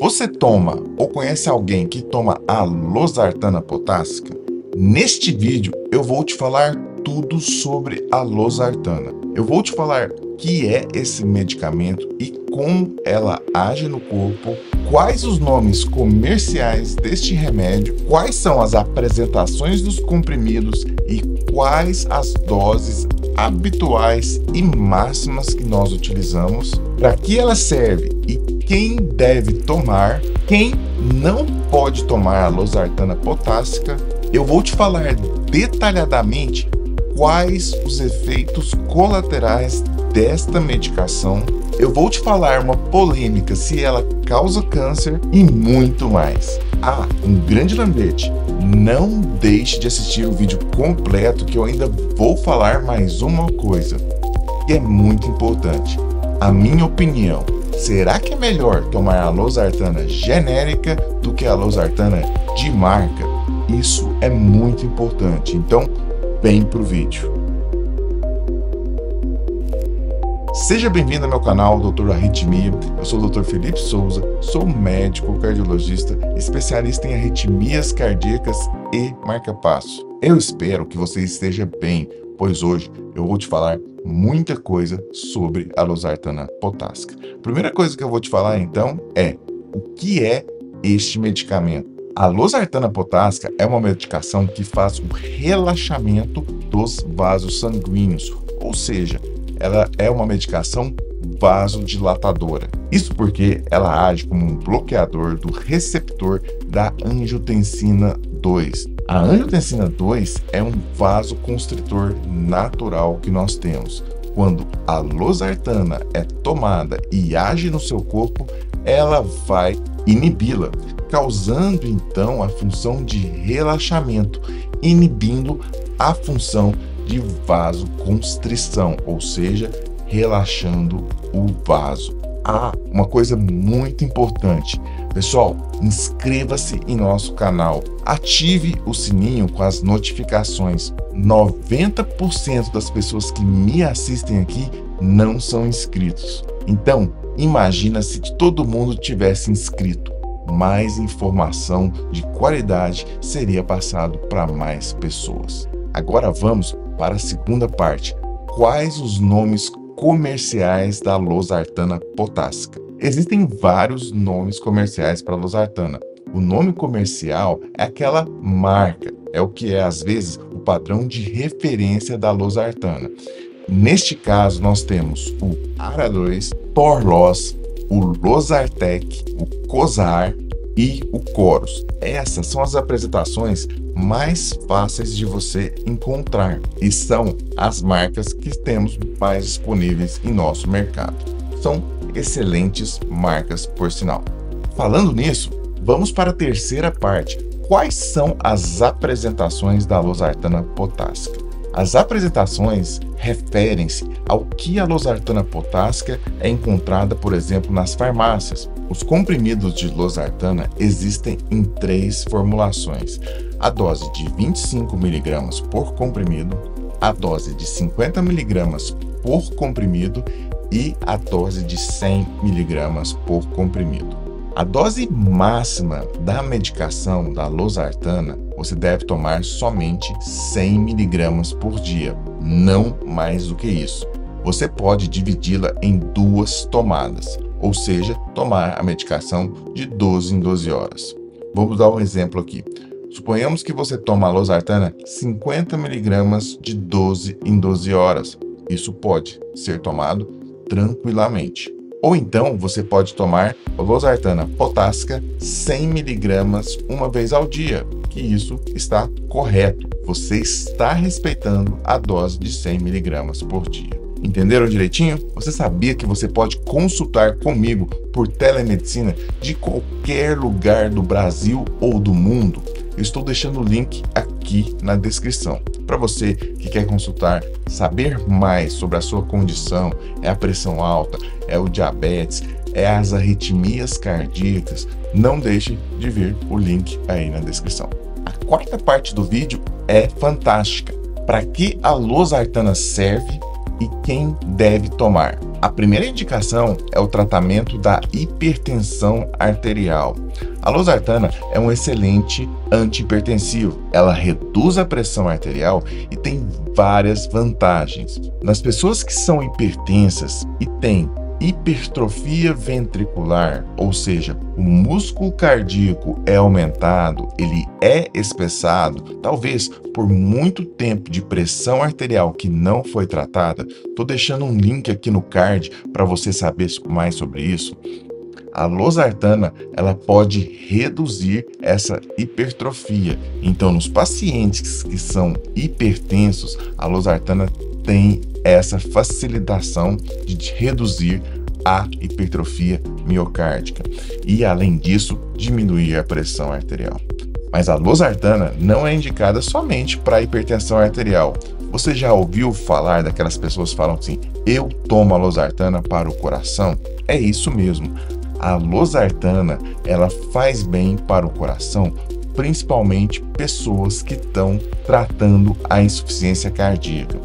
Você toma ou conhece alguém que toma a losartana potássica? Neste vídeo eu vou te falar tudo sobre a losartana. Eu vou te falar o que é esse medicamento e como ela age no corpo, quais os nomes comerciais deste remédio, quais são as apresentações dos comprimidos e quais as doses habituais e máximas que nós utilizamos, para que ela serve e quem deve tomar, quem não pode tomar a losartana potássica. Eu vou te falar detalhadamente quais os efeitos colaterais desta medicação. Eu vou te falar uma polêmica se ela causa câncer e muito mais. Um grande lembrete, não deixe de assistir o vídeo completo que eu ainda vou falar mais uma coisa que é muito importante. A minha opinião, será que é melhor tomar a losartana genérica do que a losartana de marca? Isso é muito importante, então vem pro vídeo. Seja bem-vindo ao meu canal, Doutor Arritmia. Eu sou o Dr. Felipe Souza, sou médico cardiologista, especialista em arritmias cardíacas e marca-passo. Eu espero que você esteja bem, pois hoje eu vou te falar muita coisa sobre a losartana potássica. A primeira coisa que eu vou te falar então é o que é este medicamento. A losartana potássica é uma medicação que faz o relaxamento dos vasos sanguíneos, ou seja, ela é uma medicação vasodilatadora. Isso porque ela age como um bloqueador do receptor da angiotensina 2. A angiotensina 2 é um vasoconstritor natural que nós temos. Quando a losartana é tomada e age no seu corpo, ela vai inibi-la, causando então a função de relaxamento, inibindo a função de vasoconstrição, ou seja, relaxando o vaso. Uma coisa muito importante, pessoal, inscreva-se em nosso canal, ative o sininho com as notificações. 90% das pessoas que me assistem aqui não são inscritos. Então, imagina se todo mundo tivesse inscrito. Mais informação de qualidade seria passado para mais pessoas. Agora vamos para a segunda parte. Quais os nomes comerciais da losartana potássica? Existem vários nomes comerciais para a losartana. O nome comercial é aquela marca, é o que é às vezes o padrão de referência da losartana. Neste caso nós temos o Ara2, Torlos, o Losartec, o Cosar e o Coros. Essas são as apresentações mais fáceis de você encontrar e são as marcas que temos mais disponíveis em nosso mercado. São excelentes marcas, por sinal. Falando nisso, vamos para a terceira parte. Quais são as apresentações da losartana potássica? As apresentações referem-se ao que a losartana potássica é encontrada, por exemplo, nas farmácias. Os comprimidos de losartana existem em 3 formulações: a dose de 25 mg por comprimido, a dose de 50 mg por comprimido e a dose de 100 mg por comprimido. A dose máxima da medicação da losartana você deve tomar somente 100 mg por dia, não mais do que isso. Você pode dividi-la em 2 tomadas, ou seja, tomar a medicação de 12 em 12 horas. Vamos dar um exemplo aqui. Suponhamos que você toma a losartana 50 mg de 12 em 12 horas. Isso pode ser tomado tranquilamente. Ou então você pode tomar a losartana potássica 100 mg uma vez ao dia, que isso está correto. Você está respeitando a dose de 100 mg por dia. Entenderam direitinho? Você sabia que você pode consultar comigo por telemedicina de qualquer lugar do Brasil ou do mundo? Eu estou deixando o link aqui na descrição. Para você que quer consultar, saber mais sobre a sua condição, é a pressão alta, é o diabetes, é as arritmias cardíacas, não deixe de ver o link aí na descrição. A quarta parte do vídeo é fantástica. Para que a losartana serve e quem deve tomar? A primeira indicação é o tratamento da hipertensão arterial. A losartana é um excelente antihipertensivo. Ela reduz a pressão arterial e tem várias vantagens. Nas pessoas que são hipertensas e têm hipertrofia ventricular, ou seja, o músculo cardíaco é aumentado, ele é espessado, talvez por muito tempo de pressão arterial que não foi tratada. Estou deixando um link aqui no card para você saber mais sobre isso. A losartana, ela pode reduzir essa hipertrofia. Então, nos pacientes que são hipertensos, a losartana tem essa facilitação de reduzir a hipertrofia miocárdica e, além disso, diminuir a pressão arterial. Mas a losartana não é indicada somente para hipertensão arterial. Você já ouviu falar daquelas pessoas que falam assim, eu tomo a losartana para o coração? É isso mesmo. A losartana, ela faz bem para o coração, principalmente pessoas que estão tratando a insuficiência cardíaca.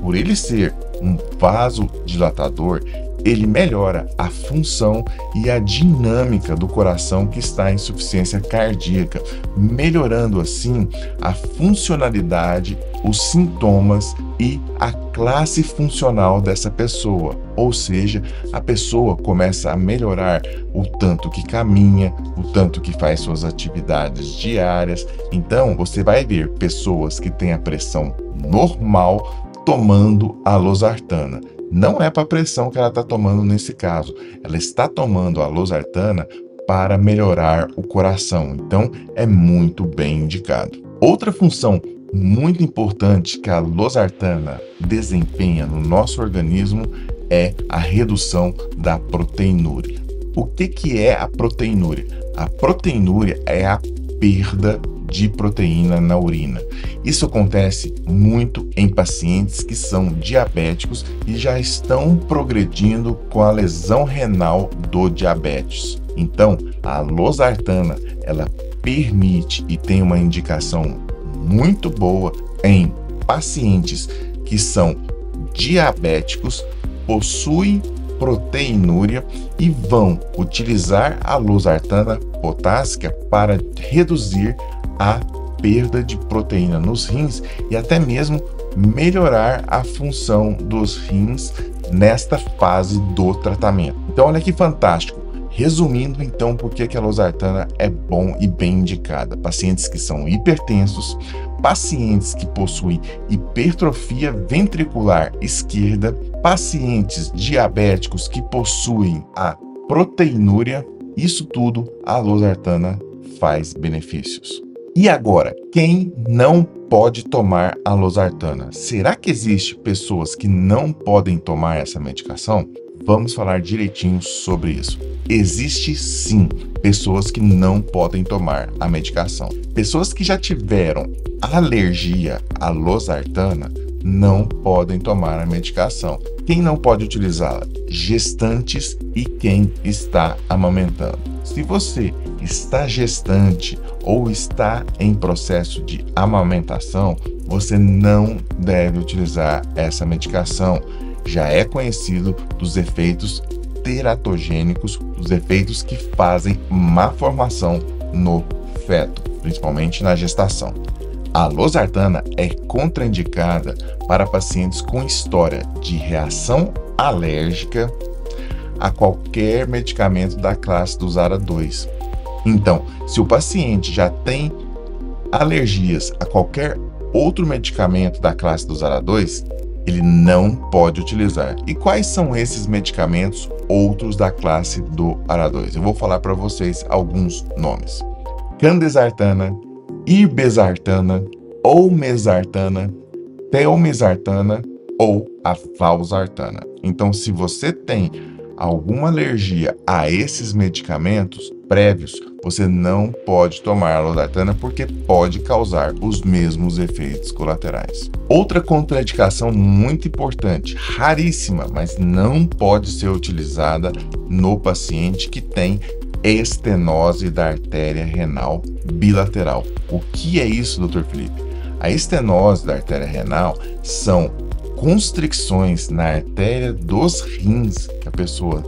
Por ele ser um vasodilatador, ele melhora a função e a dinâmica do coração que está em insuficiência cardíaca, melhorando assim a funcionalidade, os sintomas e a classe funcional dessa pessoa. Ou seja, a pessoa começa a melhorar o tanto que caminha, o tanto que faz suas atividades diárias. Então, você vai ver pessoas que têm a pressão normal tomando a losartana. Não é para a pressão que ela está tomando nesse caso. Ela está tomando a losartana para melhorar o coração. Então, é muito bem indicado. Outra função muito importante que a losartana desempenha no nosso organismo é a redução da proteinúria. O que é a proteinúria? A proteinúria é a perda de proteína na urina. Isso acontece muito em pacientes que são diabéticos e já estão progredindo com a lesão renal do diabetes. Então, a losartana, ela permite e tem uma indicação muito boa em pacientes que são diabéticos, possuem proteinúria e vão utilizar a losartana potássica para reduzir a perda de proteína nos rins e até mesmo melhorar a função dos rins nesta fase do tratamento. Então, olha que fantástico. Resumindo, então, por que a losartana é bom e bem indicada? Pacientes que são hipertensos, pacientes que possuem hipertrofia ventricular esquerda, pacientes diabéticos que possuem a proteinúria, isso tudo a losartana faz benefícios. E agora, quem não pode tomar a losartana? Será que existe pessoas que não podem tomar essa medicação? Vamos falar direitinho sobre isso. Existe sim pessoas que não podem tomar a medicação. Pessoas que já tiveram alergia à losartana não podem tomar a medicação. Quem não pode utilizá-la? Gestantes e quem está amamentando. Se você está gestante ou está em processo de amamentação, você não deve utilizar essa medicação. Já é conhecido dos efeitos teratogênicos, os efeitos que fazem má formação no feto, principalmente na gestação. A losartana é contraindicada para pacientes com história de reação alérgica a qualquer medicamento da classe dos ARA2. Então, se o paciente já tem alergias a qualquer outro medicamento da classe dos ARA2, ele não pode utilizar. E quais são esses medicamentos outros da classe do ARA2? Eu vou falar para vocês alguns nomes: candesartana, irbesartana, olmesartana, telmisartana ou a valsartana. Então, se você tem alguma alergia a esses medicamentos prévios, você não pode tomar a losartana porque pode causar os mesmos efeitos colaterais. Outra contraindicação muito importante, raríssima, mas não pode ser utilizada no paciente que tem estenose da artéria renal bilateral. O que é isso, Dr. Felipe? A estenose da artéria renal são constricções na artéria dos rins que a pessoa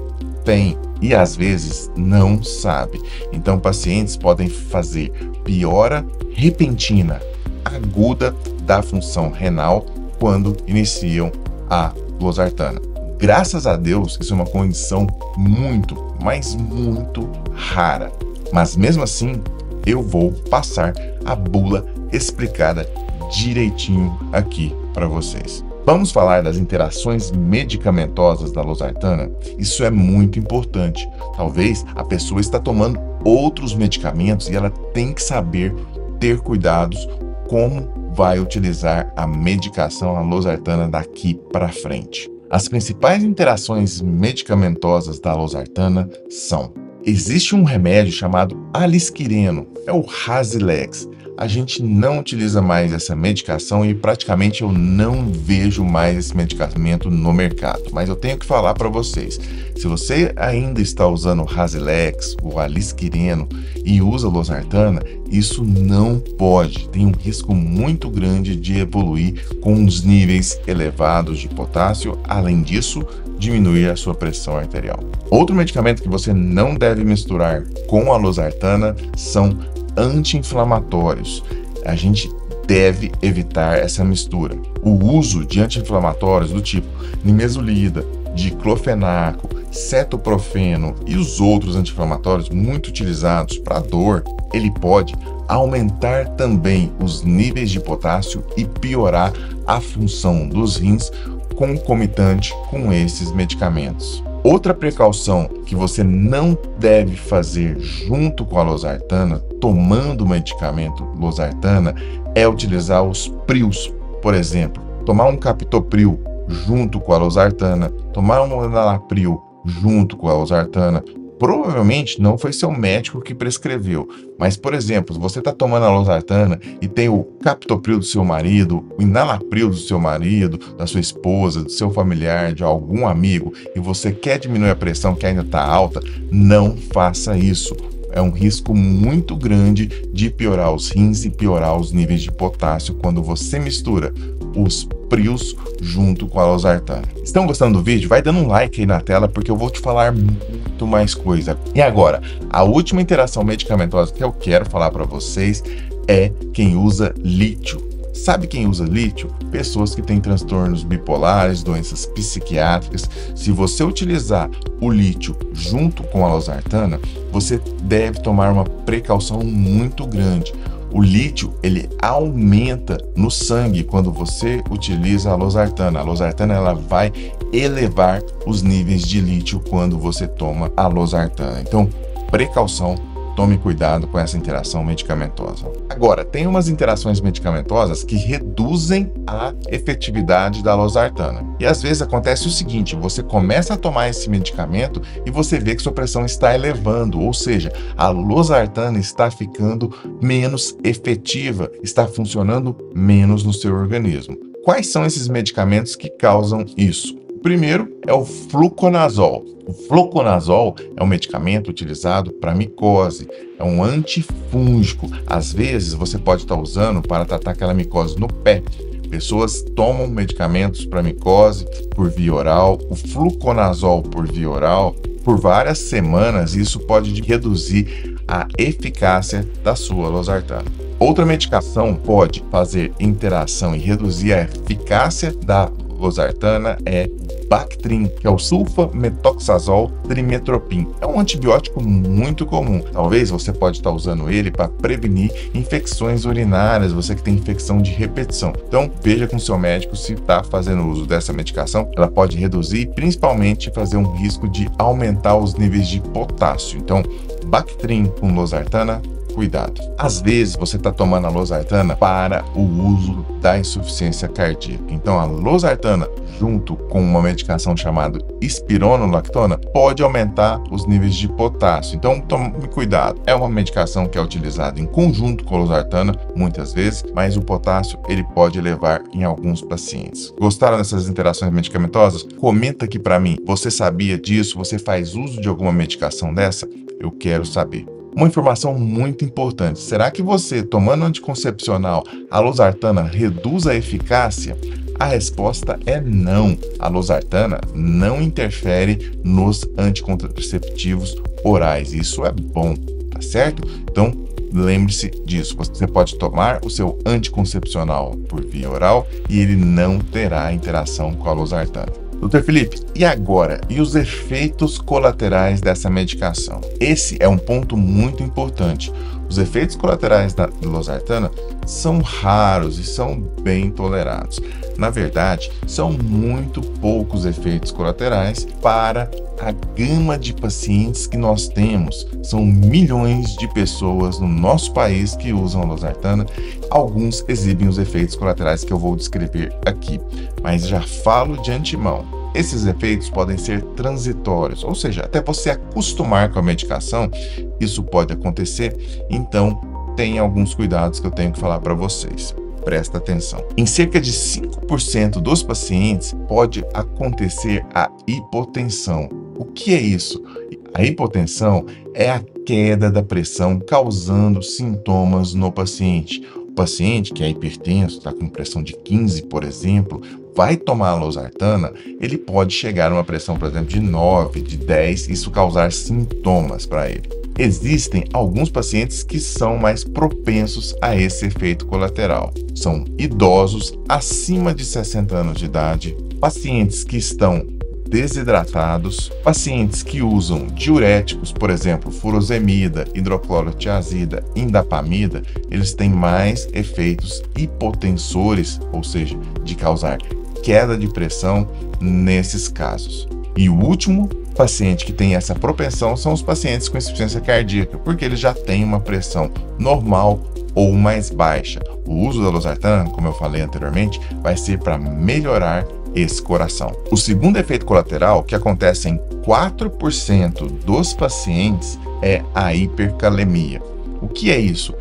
tem e às vezes não sabe. Então, pacientes podem fazer piora repentina, aguda da função renal quando iniciam a losartana. Graças a Deus, isso é uma condição muito, mas muito rara. Mas mesmo assim, eu vou passar a bula explicada direitinho aqui para vocês. Vamos falar das interações medicamentosas da losartana? Isso é muito importante. Talvez a pessoa está tomando outros medicamentos e ela tem que saber ter cuidados como vai utilizar a medicação, a losartana daqui para frente. As principais interações medicamentosas da losartana são: existe um remédio chamado alisquireno, é o Hasilex. A gente não utiliza mais essa medicação e praticamente eu não vejo mais esse medicamento no mercado. Mas eu tenho que falar para vocês, se você ainda está usando o Hasilex, o alisquireno e usa losartana, isso não pode. Tem um risco muito grande de evoluir com os níveis elevados de potássio. Além disso, diminuir a sua pressão arterial. Outro medicamento que você não deve misturar com a losartana são anti-inflamatórios. A gente deve evitar essa mistura. O uso de anti-inflamatórios do tipo nimesulida, diclofenaco, cetoprofeno e os outros anti-inflamatórios muito utilizados para dor, ele pode aumentar também os níveis de potássio e piorar a função dos rins concomitante com esses medicamentos. Outra precaução que você não deve fazer junto com a losartana, tomando o medicamento losartana, é utilizar os prios. Por exemplo, tomar um captopril junto com a losartana, tomar um enalapril junto com a losartana. Provavelmente não foi seu médico que prescreveu, mas, por exemplo, se você está tomando a losartana e tem o captopril do seu marido, o enalapril do seu marido, da sua esposa, do seu familiar, de algum amigo, e você quer diminuir a pressão que ainda está alta, não faça isso. É um risco muito grande de piorar os rins e piorar os níveis de potássio quando você mistura os prios junto com a losartana. Estão gostando do vídeo? Vai dando um like aí na tela porque eu vou te falar muito mais coisa. E agora, a última interação medicamentosa que eu quero falar para vocês é quem usa lítio. Sabe quem usa lítio? Pessoas que têm transtornos bipolares, doenças psiquiátricas. Se você utilizar o lítio junto com a losartana, você deve tomar uma precaução muito grande. O lítio, ele aumenta no sangue quando você utiliza a losartana. A losartana, ela vai elevar os níveis de lítio quando você toma a losartana. Então, precaução. Tome cuidado com essa interação medicamentosa. Agora, tem umas interações medicamentosas que reduzem a efetividade da losartana. E às vezes acontece o seguinte, você começa a tomar esse medicamento e você vê que sua pressão está elevando, ou seja, a losartana está ficando menos efetiva, está funcionando menos no seu organismo. Quais são esses medicamentos que causam isso? O primeiro é o fluconazol. O fluconazol é um medicamento utilizado para micose, é um antifúngico. Às vezes você pode estar usando para tratar aquela micose no pé. Pessoas tomam medicamentos para micose por via oral, o fluconazol por via oral, por várias semanas, e isso pode reduzir a eficácia da sua losartana. Outra medicação pode fazer interação e reduzir a eficácia da losartana é Bactrim, que é o sulfametoxazol trimetoprim. É um antibiótico muito comum. Talvez você pode estar usando ele para prevenir infecções urinárias, você que tem infecção de repetição. Então, veja com seu médico se está fazendo uso dessa medicação. Ela pode reduzir, principalmente fazer um risco de aumentar os níveis de potássio. Então, Bactrim com losartana, cuidado. Às vezes você está tomando a losartana para o uso da insuficiência cardíaca. Então a losartana junto com uma medicação chamada espironolactona pode aumentar os níveis de potássio. Então tome cuidado. É uma medicação que é utilizada em conjunto com a losartana muitas vezes, mas o potássio ele pode elevar em alguns pacientes. Gostaram dessas interações medicamentosas? Comenta aqui para mim. Você sabia disso? Você faz uso de alguma medicação dessa? Eu quero saber. Uma informação muito importante, será que você, tomando anticoncepcional, a losartana reduz a eficácia? A resposta é não. A losartana não interfere nos anticonceptivos orais. Isso é bom, tá certo? Então, lembre-se disso. Você pode tomar o seu anticoncepcional por via oral e ele não terá interação com a losartana. Dr. Felipe, e agora? E os efeitos colaterais dessa medicação? Esse é um ponto muito importante. Os efeitos colaterais da losartana são raros e são bem tolerados. Na verdade, são muito poucos efeitos colaterais para a gama de pacientes que nós temos. São milhões de pessoas no nosso país que usam a losartana. Alguns exibem os efeitos colaterais que eu vou descrever aqui, mas já falo de antemão. Esses efeitos podem ser transitórios, ou seja, até você acostumar com a medicação, isso pode acontecer. Então, tem alguns cuidados que eu tenho que falar para vocês. Presta atenção. Em cerca de 5% dos pacientes pode acontecer a hipotensão. O que é isso? A hipotensão é a queda da pressão causando sintomas no paciente. O paciente que é hipertenso, está com pressão de 15, por exemplo, vai tomar a losartana, ele pode chegar a uma pressão, por exemplo, de 9, de 10, isso causar sintomas para ele. Existem alguns pacientes que são mais propensos a esse efeito colateral. São idosos acima de 60 anos de idade, pacientes que estão desidratados, pacientes que usam diuréticos, por exemplo, furosemida, hidroclorotiazida, indapamida, eles têm mais efeitos hipotensores, ou seja, de causar queda de pressão nesses casos. E o último paciente que tem essa propensão são os pacientes com insuficiência cardíaca, porque eles já têm uma pressão normal ou mais baixa. O uso da losartana, como eu falei anteriormente, vai ser para melhorar esse coração. O segundo efeito colateral, que acontece em 4% dos pacientes, é a hipercalemia. O que é isso?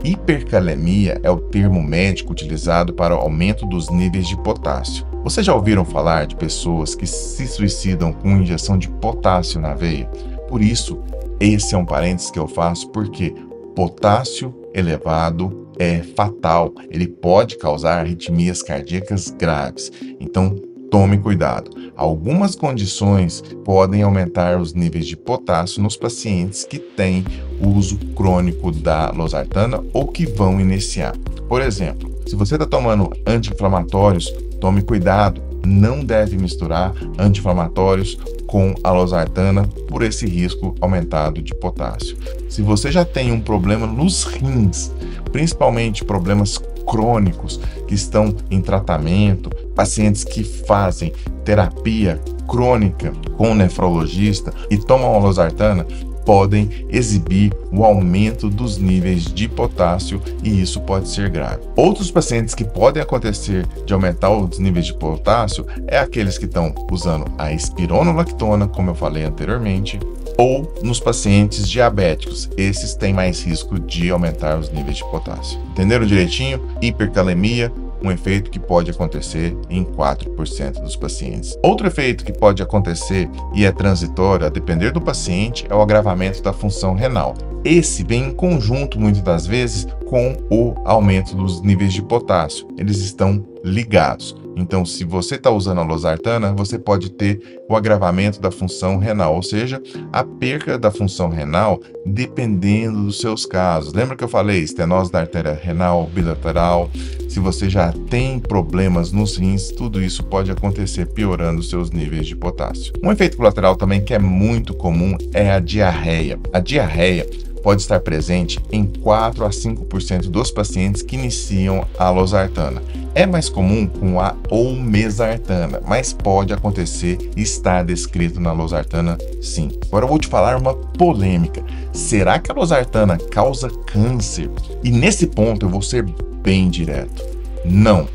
Hipercalemia é o termo médico utilizado para o aumento dos níveis de potássio. Vocês já ouviram falar de pessoas que se suicidam com injeção de potássio na veia? Por isso, esse é um parênteses que eu faço, porque potássio elevado é fatal. Ele pode causar arritmias cardíacas graves. Então, tome cuidado. Algumas condições podem aumentar os níveis de potássio nos pacientes que têm uso crônico da losartana ou que vão iniciar. Por exemplo, se você está tomando anti-inflamatórios, tome cuidado. Não deve misturar anti-inflamatórios com a losartana por esse risco aumentado de potássio. Se você já tem um problema nos rins, principalmente problemas crônicos que estão em tratamento, pacientes que fazem terapia crônica com o nefrologista e tomam a losartana, podem exibir o aumento dos níveis de potássio e isso pode ser grave. Outros pacientes que podem acontecer de aumentar os níveis de potássio é aqueles que estão usando a espironolactona, como eu falei anteriormente, ou nos pacientes diabéticos. Esses têm mais risco de aumentar os níveis de potássio. Entenderam direitinho? Hipercalemia, um efeito que pode acontecer em 4% dos pacientes. Outro efeito que pode acontecer e é transitório, a depender do paciente, é o agravamento da função renal. Esse vem em conjunto, muitas das vezes, com o aumento dos níveis de potássio. Eles estão ligados. Então, se você está usando a losartana, você pode ter o agravamento da função renal, ou seja, a perca da função renal dependendo dos seus casos. Lembra que eu falei estenose da artéria renal bilateral? Se você já tem problemas nos rins, tudo isso pode acontecer piorando os seus níveis de potássio. Um efeito colateral também que é muito comum é a diarreia. A diarreia pode estar presente em 4 a 5% dos pacientes que iniciam a losartana. É mais comum com a olmesartana, mas pode acontecer e está descrito na losartana sim. Agora eu vou te falar uma polêmica. Será que a losartana causa câncer? E nesse ponto eu vou ser bem direto. Não,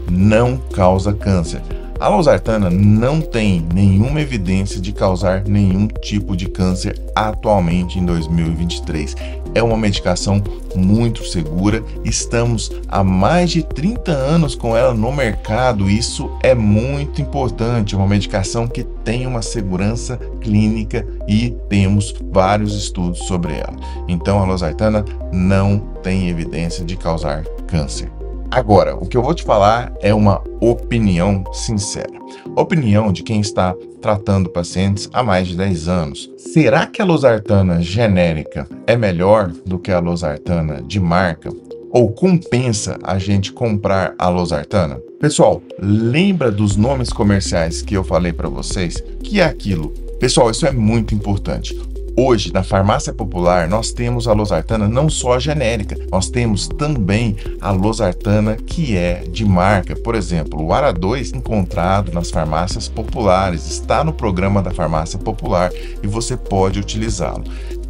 não causa câncer. A losartana não tem nenhuma evidência de causar nenhum tipo de câncer atualmente em 2023. É uma medicação muito segura, estamos há mais de 30 anos com ela no mercado, isso é muito importante, é uma medicação que tem uma segurança clínica e temos vários estudos sobre ela. Então a losartana não tem evidência de causar câncer. Agora, o que eu vou te falar é uma opinião sincera. Opinião de quem está tratando pacientes há mais de 10 anos. Será que a losartana genérica é melhor do que a losartana de marca? Ou compensa a gente comprar a losartana? Pessoal, lembra dos nomes comerciais que eu falei para vocês? Que é aquilo? Pessoal, isso é muito importante. Hoje, na farmácia popular, nós temos a losartana não só a genérica, nós temos também a losartana que é de marca. Por exemplo, o Ara2 encontrado nas farmácias populares, está no programa da farmácia popular e você pode utilizá-lo.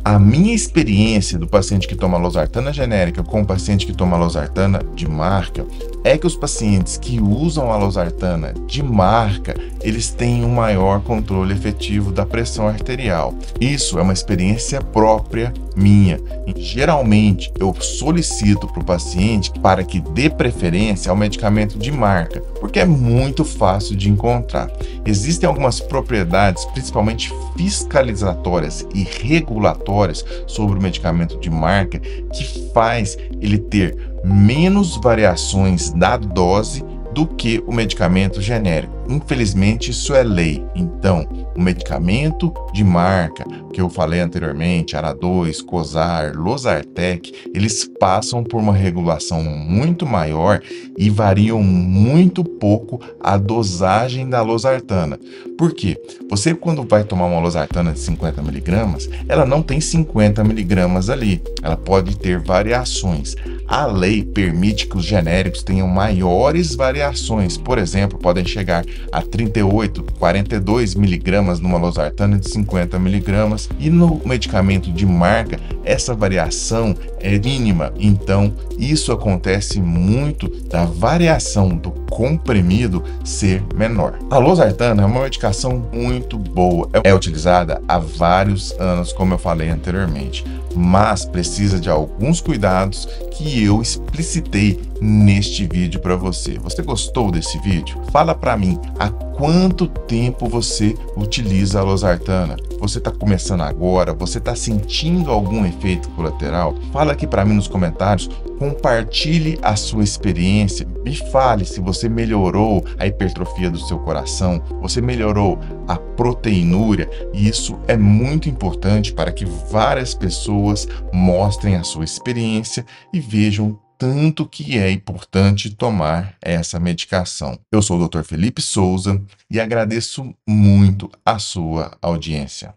A minha experiência do paciente que toma losartana genérica com o paciente que toma losartana de marca é que os pacientes que usam a losartana de marca, eles têm um maior controle efetivo da pressão arterial. Isso é uma experiência própria minha. E, geralmente, eu solicito para o paciente para que dê preferência ao medicamento de marca, porque é muito fácil de encontrar. Existem algumas propriedades, principalmente fiscalizatórias e regulatórias sobre o medicamento de marca, que faz ele ter menos variações da dose do que o medicamento genérico. Infelizmente, isso é lei. Então, o medicamento de marca, que eu falei anteriormente, Ara2, Cosar, Losartec, eles passam por uma regulação muito maior e variam muito pouco a dosagem da losartana. Por quê? Você, quando vai tomar uma losartana de 50 mg, ela não tem 50 mg ali. Ela pode ter variações. A lei permite que os genéricos tenham maiores variações. Por exemplo, podem chegar a 38, 42 miligramas numa losartana de 50 miligramas. E no medicamento de marca, essa variação é mínima. Então, isso acontece muito da variação do comprimido ser menor. A losartana é uma medicação muito boa. É utilizada há vários anos, como eu falei anteriormente, mas precisa de alguns cuidados que eu explicitei neste vídeo para você. Você gostou desse vídeo? Fala para mim, há quanto tempo você utiliza a losartana? Você está começando agora? Você está sentindo algum efeito colateral? Fala aqui para mim nos comentários, compartilhe a sua experiência, me fale se você melhorou a hipertrofia do seu coração, você melhorou a proteinúria, e isso é muito importante para que várias pessoas mostrem a sua experiência e vejam tanto que é importante tomar essa medicação. Eu sou o Dr. Felipe Souza e agradeço muito a sua audiência.